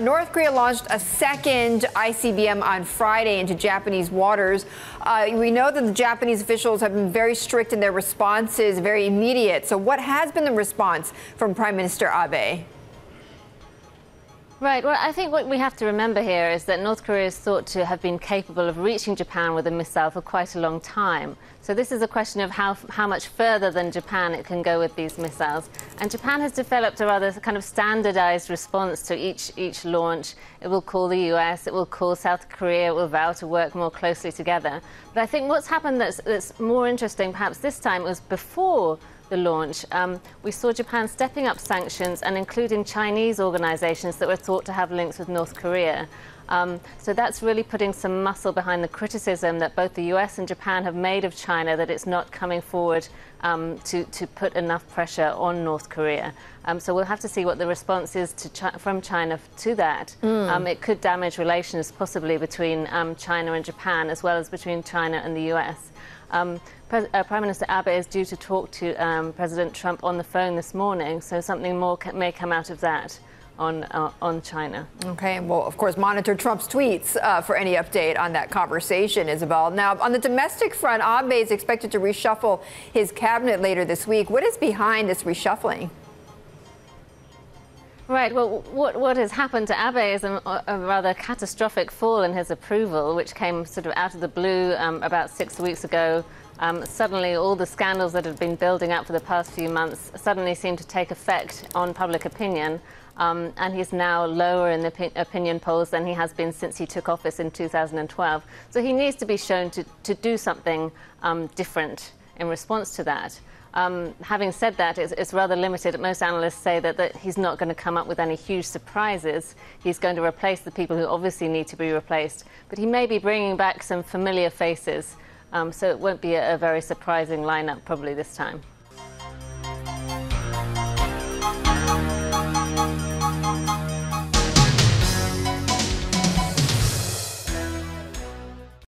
North Korea launched a second ICBM on Friday into Japanese waters. We know that the Japanese officials have been very strict in their responses, very immediate. So what has been the response from Prime Minister Abe? Right. Well, I think what we have to remember here is that North Korea is thought to have been capable of reaching Japan with a missile for quite a long time. So this is a question of how much further than Japan it can go with these missiles. And Japan has developed a rather kind of standardized response to each launch. It will call the US, it will call South Korea, it will vow to work more closely together. But I think what's happened that's more interesting perhaps this time was before the launch. We saw Japan stepping up sanctions and including Chinese organizations that were thought to have links with North Korea. So that's really putting some muscle behind the criticism that both the US and Japan have made of China, that it's not coming forward to put enough pressure on North Korea. So we'll have to see what the response is from China to that. It could damage relations possibly between China and Japan, as well as between China and the US. Prime Minister Abe is due to talk to President Trump on the phone this morning, so something more may come out of that on China. Okay, and we'll, of course, monitor Trump's tweets for any update on that conversation, Isabel. Now, on the domestic front, Abe is expected to reshuffle his cabinet later this week. What is behind this reshuffling? Right. Well, what has happened to Abe is a rather catastrophic fall in his approval, which came sort of out of the blue about 6 weeks ago. Suddenly, all the scandals that had been building up for the past few months suddenly seem to take effect on public opinion. And he's now lower in the opinion polls than he has been since he took office in 2012. So he needs to be shown to do something different in response to that. Having said that, it's rather limited. Most analysts say that he's not going to come up with any huge surprises. He's going to replace the people who obviously need to be replaced. But he may be bringing back some familiar faces. So it won't be a very surprising lineup probably this time.